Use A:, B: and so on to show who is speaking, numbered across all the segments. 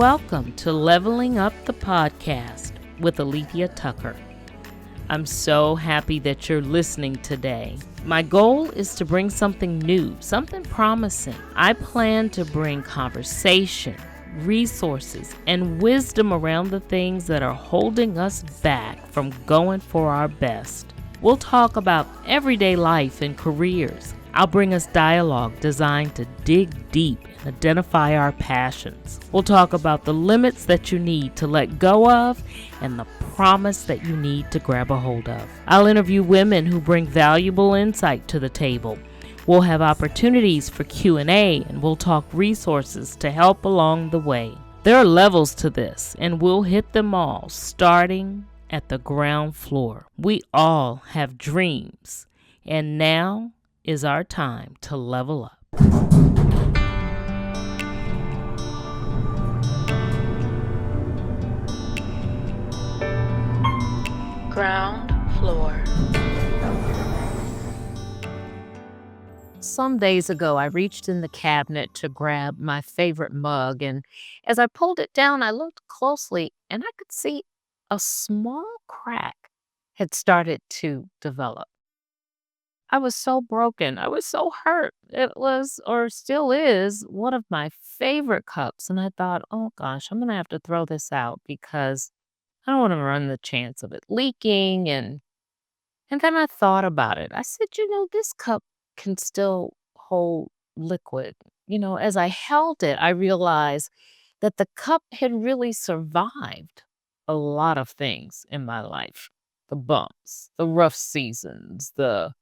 A: Welcome to Leveling Up the Podcast with Alethia Tucker. I'm so happy that you're listening today. My goal is to bring something new, something promising. I plan to bring conversation, resources, and wisdom around the things that are holding us back from going for our best. We'll talk about everyday life and careers. I'll bring us dialogue designed to dig deep and identify our passions. We'll talk about the limits that you need to let go of and the promise that you need to grab a hold of. I'll interview women who bring valuable insight to the table. We'll have opportunities for Q&A, and we'll talk resources to help along the way. There are levels to this, and we'll hit them all, starting at the ground floor. We all have dreams, and now is our time to level up.
B: Ground floor.
A: Some days ago, I reached in the cabinet to grab my favorite mug, and as I pulled it down, I looked closely and I could see a small crack had started to develop. I was so broken. I was so hurt. It was, or still is, one of my favorite cups. And I thought, oh gosh, I'm going to have to throw this out because I don't want to run the chance of it leaking. And then I thought about it. I said, this cup can still hold liquid. As I held it, I realized that the cup had really survived a lot of things in my life. The bumps, the rough seasons, the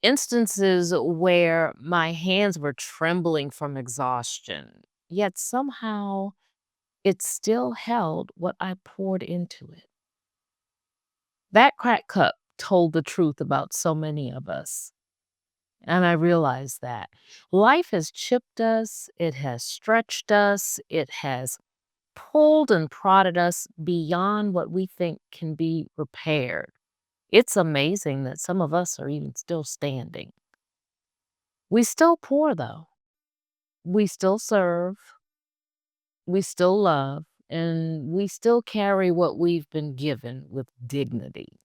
A: instances where my hands were trembling from exhaustion, yet somehow it still held what I poured into it. That cracked cup told the truth about so many of us. And I realized that life has chipped us, it has stretched us, it has pulled and prodded us beyond what we think can be repaired. It's amazing that some of us are even still standing. We still pour, though. We still serve. We still love. And we still carry what we've been given with dignity.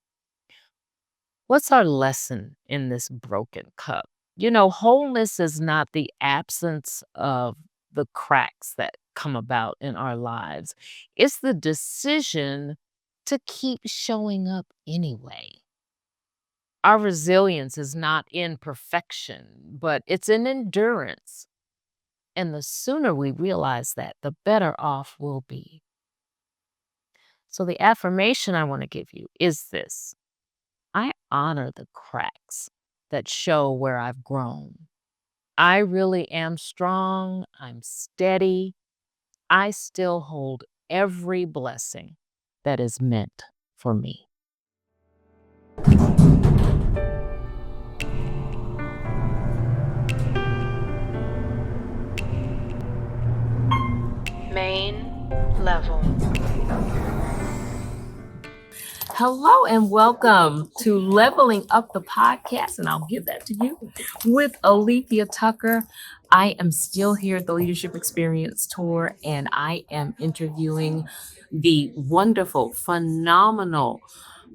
A: What's our lesson in this broken cup? Wholeness is not the absence of the cracks that come about in our lives. It's the decision to keep showing up anyway. Our resilience is not in perfection, but it's in endurance. And the sooner we realize that, the better off we'll be. So the affirmation I want to give you is this: I honor the cracks that show where I've grown. I really am strong. I'm steady. I still hold every blessing that is meant for me.
B: Main level.
A: Hello and welcome to Leveling Up the Podcast, and I'll give that to you, with Alethia Tucker. I am still here at the Leadership Experience Tour, and I am interviewing the wonderful, phenomenal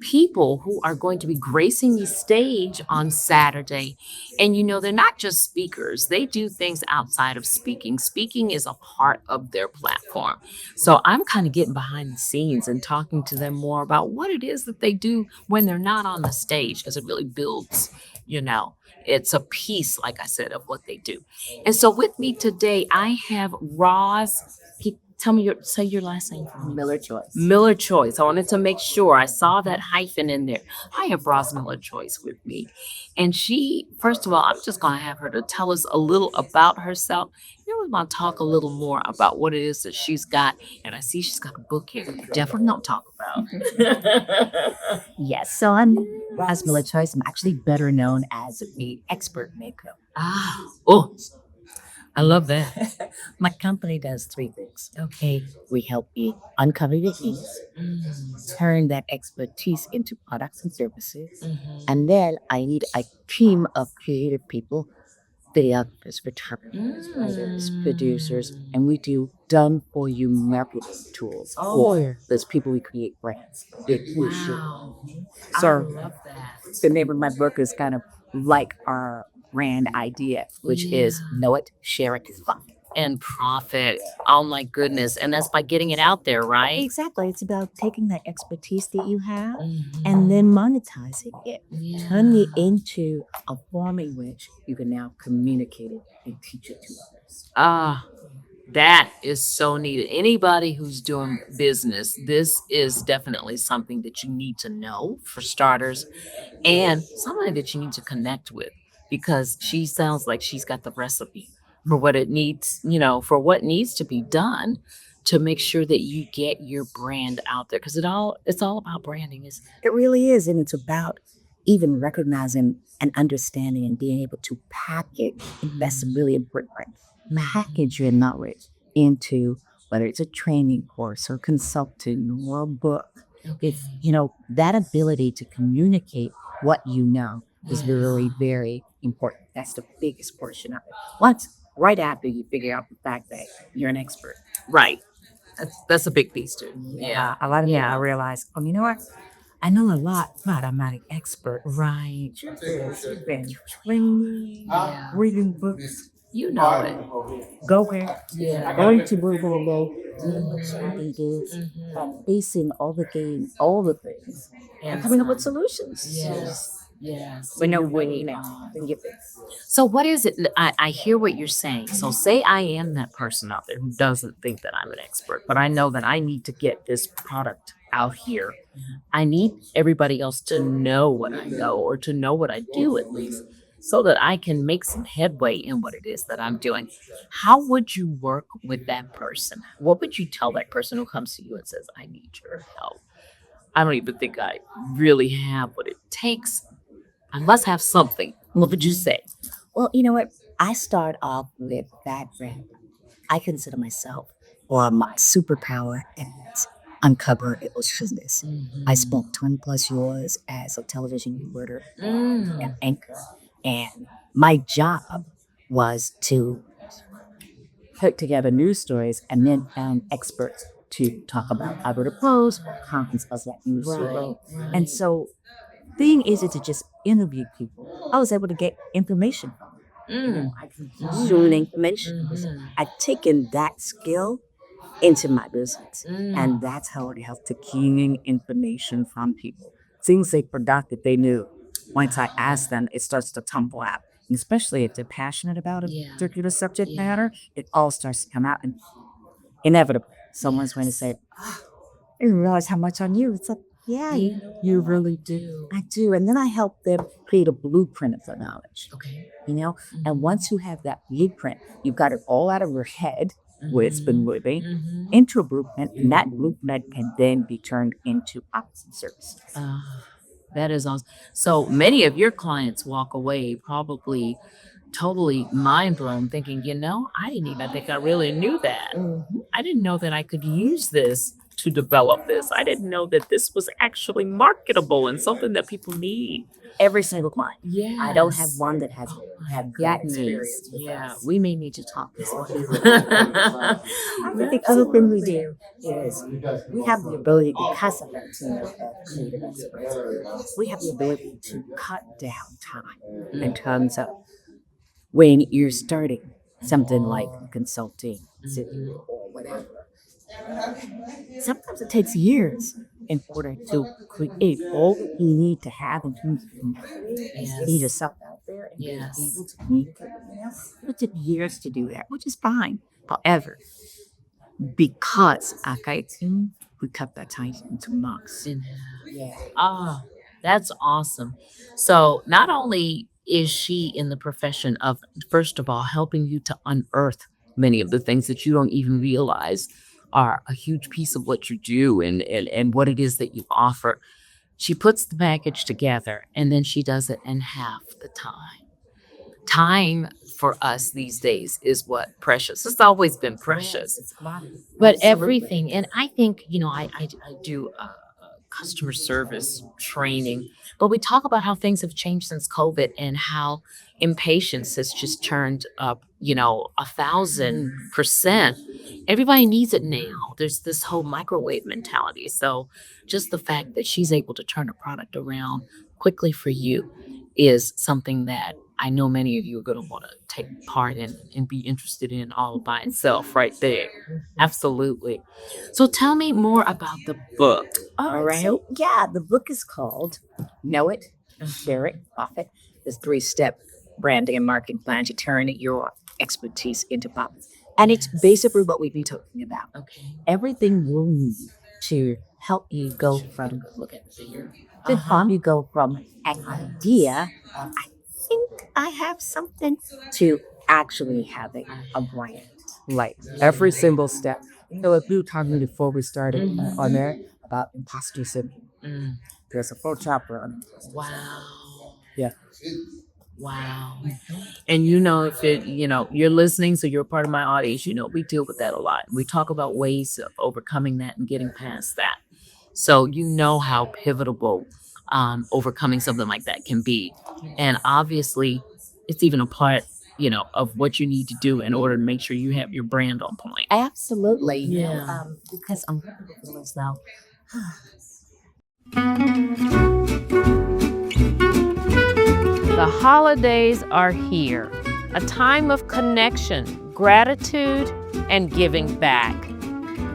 A: people who are going to be gracing the stage on Saturday. And they're not just speakers. They do things outside of speaking. Speaking is a part of their platform. So I'm kind of getting behind the scenes and talking to them more about what it is that they do when they're not on the stage, because it really builds, it's a piece, like I said, of what they do. And so with me today, I have Roz. Say your last name for me.
C: Miller-Choice.
A: Miller-Choice. I wanted to make sure I saw that hyphen in there. I have Roz Miller-Choice with me. And she, first of all, I'm just going to have her to tell us a little about herself. We're going to talk a little more about what it is that she's got. And I see she's got a book here that we're definitely going to talk about.
C: Yes, so I'm Roz Miller-Choice. I'm actually better known as an expert maker.
A: I love that.
C: My company does three things. Okay, we help you uncover your keys, turn that expertise into products and services, and then I need a team of creative people videographers, photographers, writers, producers, and we do done for you marketing tools.
A: Oh,
C: Those people we create brands. Big issue.
A: wow. I
C: So
A: love that.
C: the name of my book is kind of like our brand idea, which is
A: Yeah.
C: know it, share it, fuck it.
A: And profit. Oh my goodness. And that's by getting it out there, right?
C: Exactly. It's about taking that expertise that you have
A: Mhm.
C: and then monetizing it,
A: Yeah.
C: turning it into a form in which you can now communicate it and teach it to others.
A: Ah, that is so needed. Anybody who's doing business, this is definitely something that you need to know for starters, and somebody that you need to connect with because she sounds like she's got the recipe for what it needs, for what needs to be done to make sure that you get your brand out there because it's all about branding, isn't it?
C: It really is. And it's about even recognizing and understanding and being able to package. That's really important, right? Package your knowledge into whether it's a training course or consulting or a book. It's, that ability to communicate what you know is really very important. That's the biggest portion of it. Right after you figure out the fact that you're an expert.
A: Right. That's a big piece too. Yeah.
C: A lot of people
A: Yeah.
C: realize, oh, you know what? I know a lot, but I'm not an expert.
A: Right.
C: Truth is, you've been training,
A: Yeah.
C: reading books,
A: You know it.
C: going,
A: Yeah.
C: going to blah, blah, blah, doing what shopping is, and facing all the things, all the things, and coming up with solutions.
A: Yes. Yes.
C: But no way now. Then get this.
A: So what is it? I hear what you're saying. So say I am that person out there who doesn't think that I'm an expert, but I know that I need to get this product out here. I need everybody else to know what I know or to know what I do at least so that I can make some headway in what it is that I'm doing. How would you work with that person? What would you tell that person who comes to you and says, I need your help? I don't even think I really have what it takes. I must have something. What would you say?
C: Well, you know what? I start off with background. I consider myself or my superpower as uncover illusionist. I spent 20 plus years as a television reporter and anchor. And my job was to put together news stories and then found experts to talk about either the pros or cons of that news story. And so being easy to just interview people, I was able to get information from them. I can consume information. I've taken that skill into my business. And that's how it helped to keying information from people. Things they forgot that they knew. Once I ask them, it starts to tumble out. And especially if they're passionate about a particular subject matter, it all starts to come out. And inevitably, someone's going to say, oh, I didn't realize how much I knew. It's like, yeah, you really do. I do. And then I help them create a blueprint of the knowledge.
A: Okay.
C: And once you have that blueprint, you've got it all out of your head where it's been living into a blueprint, and that blueprint can then be turned into option services.
A: That is awesome. So many of your clients walk away probably totally mind blown, thinking, I didn't even think I really knew that. I didn't know that I could use this to develop this. I didn't know that this was actually marketable and something that people need.
C: Every single client.
A: Yeah.
C: I don't have one that has had that experience.
A: Yeah, we may need to talk this one.
C: I think the other thing we do is we have the ability, because of that team of creative experts, we have the ability to cut down time in terms of when you're starting something like consulting or whatever. Sometimes it takes years in order to create all that you need to have in terms of get yourself out there and be able to communicate. It took years to do that, which is fine. However, because our team, we cut that time into months.
A: Ah, that's awesome. So not only is she in the profession of, first of all, helping you to unearth many of the things that you don't even realize are a huge piece of what you do and what it is that you offer. She puts the package together and then she does it in half the time. Time for us these days is what precious. It's always been precious.
C: It's commodity.
A: But everything, and I think, I do customer service training. But we talk about how things have changed since COVID and how impatience has just turned up, 1,000%. Everybody needs it now. There's this whole microwave mentality. So just the fact that she's able to turn a product around quickly for you is something that I know many of you are going to want to take part in and be interested in all by itself right there. Absolutely. So tell me more about the book. All right.
C: So, yeah, the book is called Know It, Share It, Off It. This 3-step branding and marketing plan to turn your expertise into profits. And it's basically what we've been talking about.
A: Okay.
C: Everything you'll need to help you go from look at here to help you go from an idea of I think I have something to actually having a brand.
D: Like every single step. So if you talked to me before we started on there about imposter syndrome,
A: Mm.
D: there's a full chapter on it.
A: Wow.
D: Yeah.
A: Wow. And if you're listening, so you're a part of my audience, we deal with that a lot. We talk about ways of overcoming that and getting past that. So you know how pivotal overcoming something like that can be. And obviously, it's even a part, of what you need to do in order to make sure you have your brand on point.
C: Absolutely.
A: Yeah.
C: Because I'm feeling as though
A: The holidays are here, a time of connection, gratitude, and giving back.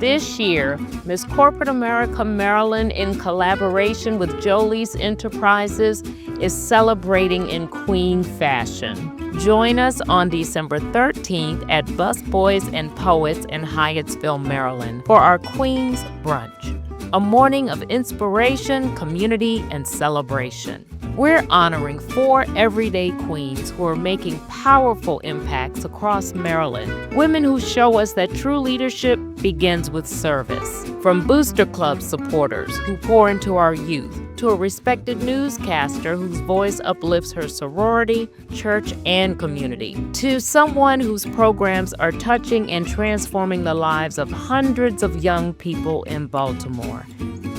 A: This year, Miss Corporate America Maryland, in collaboration with Jolie's Enterprises, is celebrating in queen fashion. Join us on December 13th at Busboys and Poets in Hyattsville, Maryland, for our Queen's Brunch, a morning of inspiration, community, and celebration. We're honoring 4 everyday queens who are making powerful impacts across Maryland. Women who show us that true leadership begins with service. From Booster Club supporters who pour into our youth, to a respected newscaster whose voice uplifts her sorority, church, and community, to someone whose programs are touching and transforming the lives of hundreds of young people in Baltimore.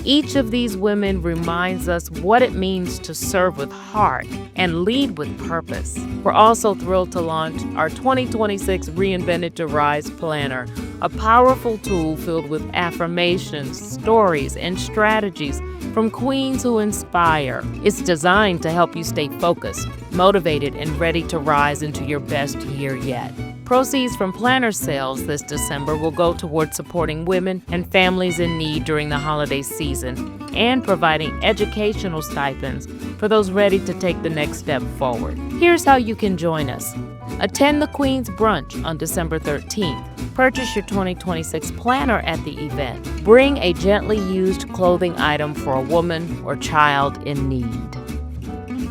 A: Each of these women reminds us what it means to serve with heart and lead with purpose. We're also thrilled to launch our 2026 Reinvented to Rise Planner, a powerful tool filled with affirmations, stories, and strategies from queens who inspire. It's designed to help you stay focused, motivated, and ready to rise into your best year yet. Proceeds from planner sales this December will go towards supporting women and families in need during the holiday season and providing educational stipends for those ready to take the next step forward. Here's how you can join us. Attend the Queen's Brunch on December 13th. Purchase your 2026 planner at the event. Bring a gently used clothing item for a woman or child in need.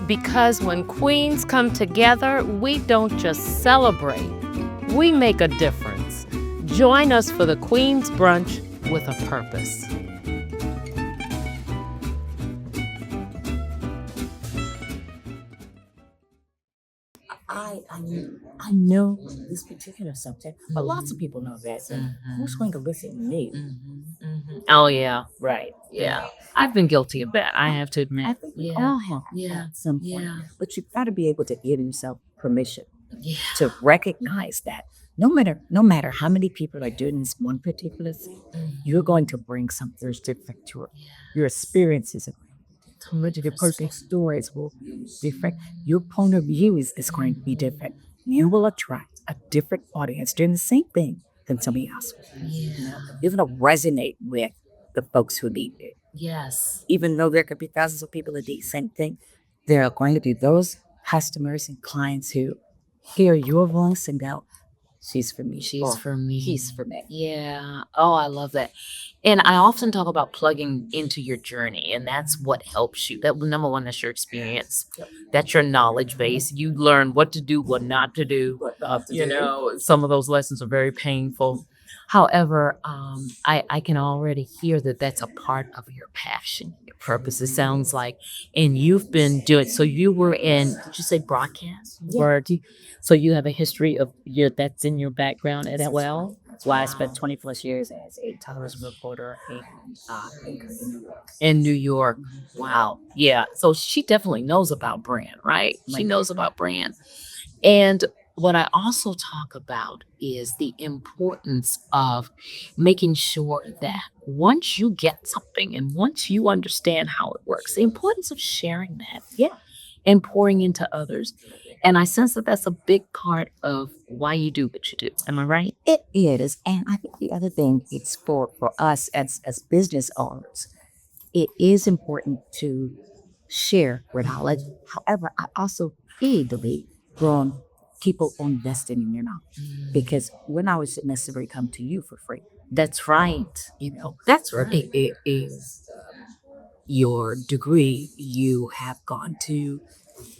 A: Because when queens come together, we don't just celebrate, we make a difference. Join us for the Queen's Brunch with a purpose.
C: I know this particular subject, but lots of people know that. So who's going to listen to me?
A: Oh, yeah. Right. Yeah. I've been guilty of that. I have to admit.
C: I think we all have at some point. But you've got to be able to give yourself permission to recognize that no matter how many people are doing this one particular thing, you're going to bring something different to it. Your experiences your personal stories will be different. Your point of view is going to be different. You will attract a different audience doing the same thing than somebody else. You're going to resonate with the folks who need it.
A: Yes.
C: Even though there could be thousands of people that do the same thing, there are going to be those customers and clients who hear your voice and go, she's for me.
A: She's for me.
C: He's for me.
A: Yeah. Oh, I love that. And I often talk about plugging into your journey, and that's what helps you. That number one, that's your experience. That's your knowledge base. You learn what to do, what not to do. Some of those lessons are very painful. However, I can already hear that that's a part of your passion, your purpose. It sounds like, and you've been doing. So you were in. Did you say broadcast?
C: Yeah.
A: So you have a history of that's in your background as well.
C: That's why I spent 20 plus years as a television reporter and anchor in New York.
A: In New York. Wow. Yeah. So she definitely knows about brand, right? She
C: Right.
A: knows about brand. And what I also talk about is the importance of making sure that once you get something and once you understand how it works, the importance of sharing that,
C: Yeah.
A: and pouring into others. And I sense that that's a big part of why you do what you do. Am I right?
C: It is. And I think the other thing it's for us as business owners, it is important to share your knowledge. However, I also heed the lead from people investing in your knowledge because we're not always necessarily come to you for free.
A: That's right. That's right.
C: It is your degree. You have gone to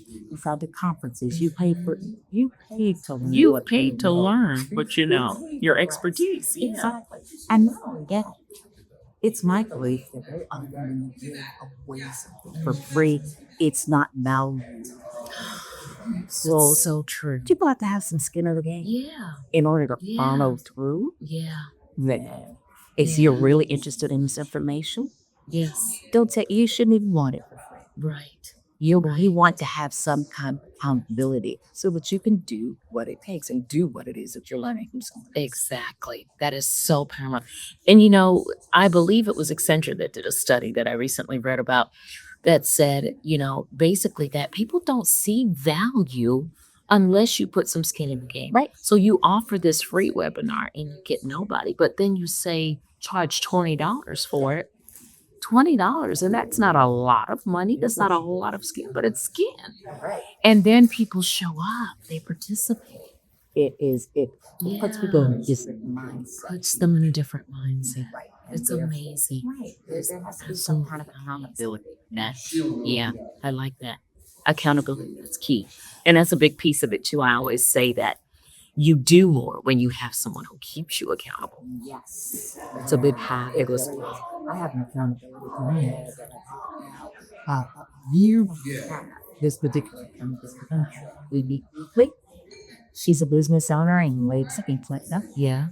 C: you found the conferences. You paid to learn.
A: You
C: what
A: paid to
C: know.
A: learn, but your expertise. Yeah.
C: Exactly. And not only that, it's my belief that when you give away something for free, it's not valued.
A: So true.
C: People have to have some skin in the game
A: Yeah.
C: in order to
A: Yeah.
C: follow through.
A: Yeah.
C: Then, if you're really interested in this information,
A: Yes.
C: don't take. You shouldn't even want it for free.
A: Right.
C: You want to have some kind of accountability so that you can do what it takes and do what it is that you're learning from someone else.
A: Exactly. That is so paramount. And I believe it was Accenture that did a study that I recently read about that said, basically that people don't see value unless you put some skin in the game.
C: Right.
A: So you offer this free webinar and you get nobody, but then you say charge $20 for it. $20, and that's not a lot of money. That's not a whole lot of skin, but it's skin.
C: Right.
A: And then people show up, they participate.
C: It puts people in a different mindset.
A: Puts them in a different mindset.
C: Right.
A: It's amazing.
C: Right. There has to be some kind of accountability.
A: Yeah, I like that. Accountability is key. And that's a big piece of it too. I always say that you do more when you have someone who keeps you accountable.
C: Yes.
A: It's a big part.
C: It was. I have an accountability plan that I have now. You have this particular accountability. We meet weekly. She's a business owner in Lakes in Clinton.
A: Yeah.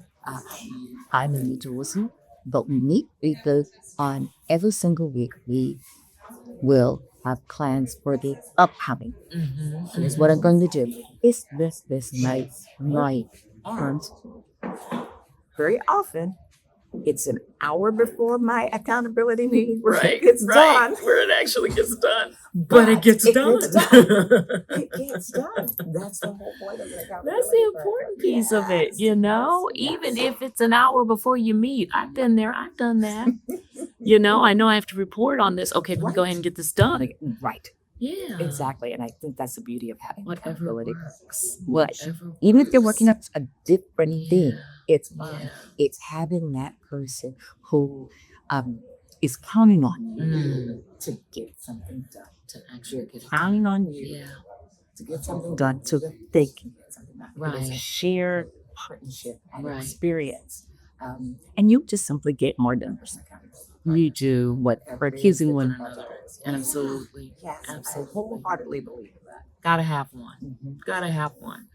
C: I'm in New Jersey, but we meet weekly on every single week. We will have plans for the upcoming. Here's what I'm going to do. It's this night. And very often, it's an hour before my accountability meeting. It's done.
A: Where it actually gets done.
C: But it gets done. It gets done. That's the whole point of it.
A: That's the important piece of it, even if it's an hour before you meet. I've been there. I've done that. I know I have to report on this. Okay, can we go ahead and get this done?
C: Right.
A: Yeah.
C: Exactly. And I think that's the beauty of having
A: Whatever
C: accountability.
A: works.
C: Whatever. Even if you're working on a different thing, it's fine.
A: Yeah.
C: It's having that person who is counting on you to get something done.
A: To actually get it
C: Counting on you
A: Yeah.
C: to get something done so that they can get something done. It's a
A: Right.
C: shared partnership and
A: Right.
C: experience. And you just simply get more done for some kind of
A: You do.
C: whatever it is
A: Accusing
C: that
A: one
C: the
A: another.
C: project is.
A: Absolutely.
C: Yes, I
A: Absolutely.
C: wholeheartedly believe in that.
A: Gotta have one. Gotta have one.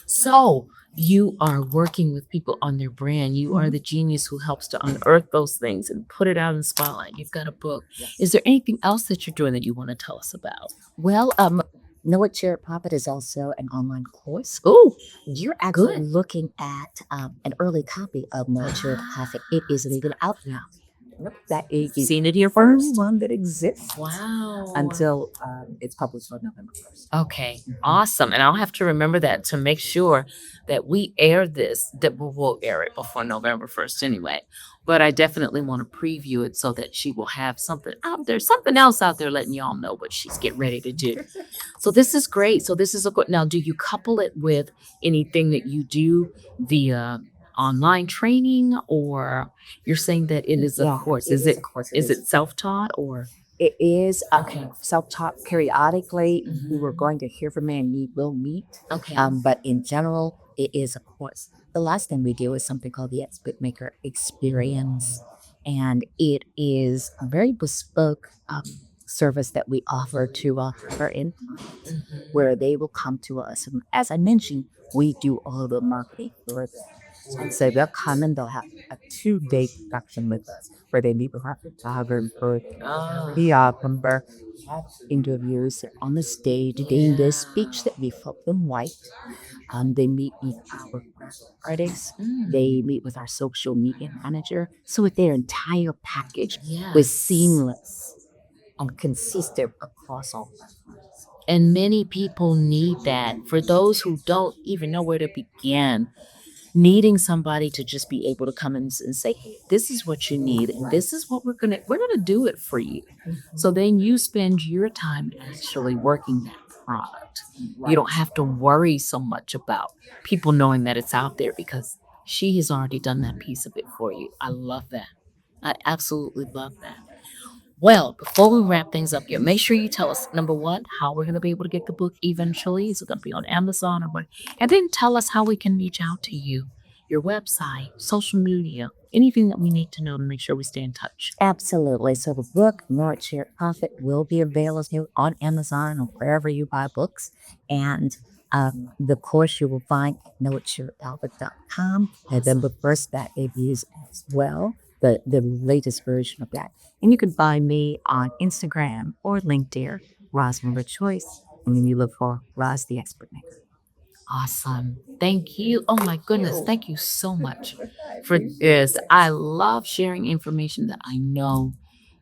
A: So you are working with people on their brand. You are the genius who helps to unearth those things and put it out in the spotlight. You've got a book.
C: Yes.
A: Is there anything else that you're doing that you want to tell us about?
C: Well, Know What Share Profit is also an online course.
A: Oh,
C: You're actually
A: Good.
C: looking at an early copy of Know What Share Profit. It is legally out now. That is the
A: seen it here
C: first
A: first.
C: one that exists
A: Wow.
C: until it's published on November 1st.
A: Okay, awesome. And I'll have to remember that to make sure that we air this, that we'll air it before November 1st anyway. But I definitely want to preview it so that she will have something out there, something else out there letting y'all know what she's getting ready to do. So this is great. So this is a good. Now, do you couple it with anything that you do via online training, or you're saying that it is a
C: Yeah,
A: course?
C: it
A: Is
C: is
A: it
C: a course.
A: is it self-taught or?
C: It is
A: Okay.
C: self-taught periodically.
A: Mhm.
C: We were going to hear from me and we'll meet.
A: Okay.
C: But in general, it is a course. The last thing we do is something called the Expert Maker Experience. And it is a very bespoke service that we offer to our end clients, where they will come to us. And as I mentioned, we do all of the marketing for them.
D: And so they'll come and they'll have a 2-day production with us where they meet with our photographer, videographer, have interviews on the stage, they do this speech that we help them write. They meet with our graphic artists. They meet with our social media manager. So with their entire package was seamless and consistent across all platforms.
A: And many people need that. For those who don't even know where to begin, needing somebody to just be able to come in and say, hey, this is what you need, and this is what we're gonna do it for you. So then you spend your time actually working that product. You don't have to worry so much about people knowing that it's out there because she has already done that piece of it for you. I love that. I absolutely love that. Well, before we wrap things up here, make sure you tell us, number one, how we're going to be able to get the book eventually. Is it going to be on Amazon or what? And then tell us how we can reach out to you, your website, social media, anything that we need to know to make sure we stay in touch.
C: Absolutely. So the book, North Shared Profit, will be available on Amazon or wherever you buy books. And the course you will find at knowitsyouralpha.com. November 1st, that debuts as well, the latest version of that. And you can find me on Instagram or LinkedIn, Roz Miller-Choice. And then you look for Roz the Expert Maker.
A: Awesome. Thank you. Oh my goodness. Thank you so much for this. I love sharing information that I know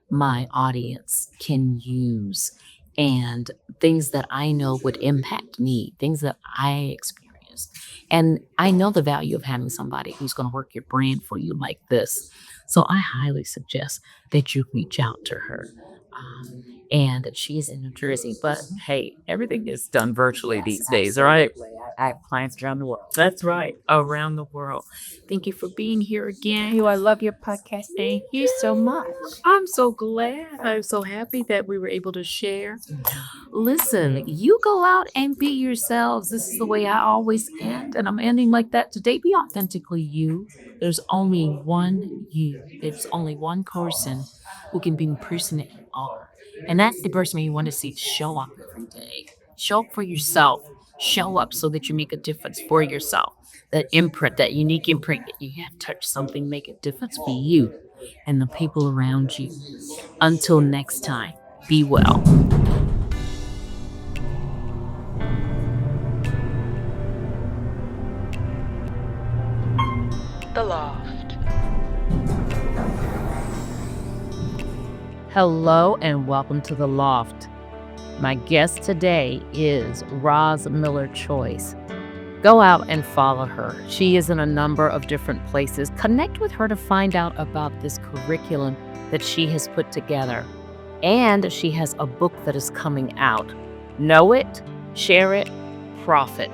A: my audience can use and things that I know would impact me, things that I experienced. And I know the value of having somebody who's going to work your brand for you like this. So I highly suggest that you reach out to her. And she's in New Jersey, but hey, everything is done virtually these days, all right?
C: I have clients around the world.
A: That's right, around the world. Thank you for being here again.
D: I love your podcast.
A: Thank you so much. I'm so glad. I'm so happy that we were able to share. Listen, you go out and be yourselves. This is the way I always end, and I'm ending like that today. Be authentically you. There's only one you. There's only one person who can be the person that you are. And that's the person you want to see show up every day. Show up for yourself. Show up so that you make a difference for yourself. That imprint, that unique imprint that you have touched something, make a difference for you and the people around you. Until next time, be well.
B: The Loft.
A: Hello and welcome to The Loft. My guest today is Roz Miller-Choice. Go out and follow her. She is in a number of different places. Connect with her to find out about this curriculum that she has put together. And she has a book that is coming out. Know it, share it, profit.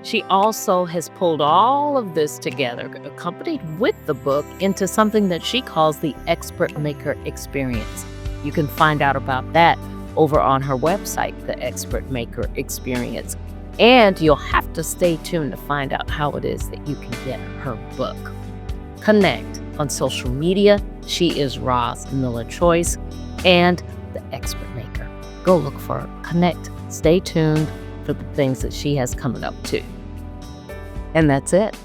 A: She also has pulled all of this together, accompanied with the book, into something that she calls the Expert Maker Experience. You can find out about that over on her website, the Expert Maker Experience. And you'll have to stay tuned to find out how it is that you can get her book. Connect on social media. She is Roz Miller-Choice and the Expert Maker. Go look for her. Connect. Stay tuned for the things that she has coming up too. And that's it.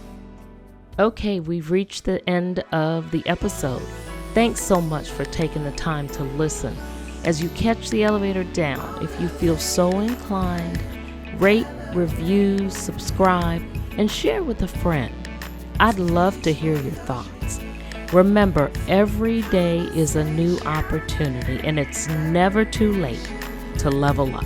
A: Okay, we've reached the end of the episode. Thanks so much for taking the time to listen. As you catch the elevator down, if you feel so inclined, rate, review, subscribe, and share with a friend. I'd love to hear your thoughts. Remember, every day is a new opportunity, and it's never too late to level up.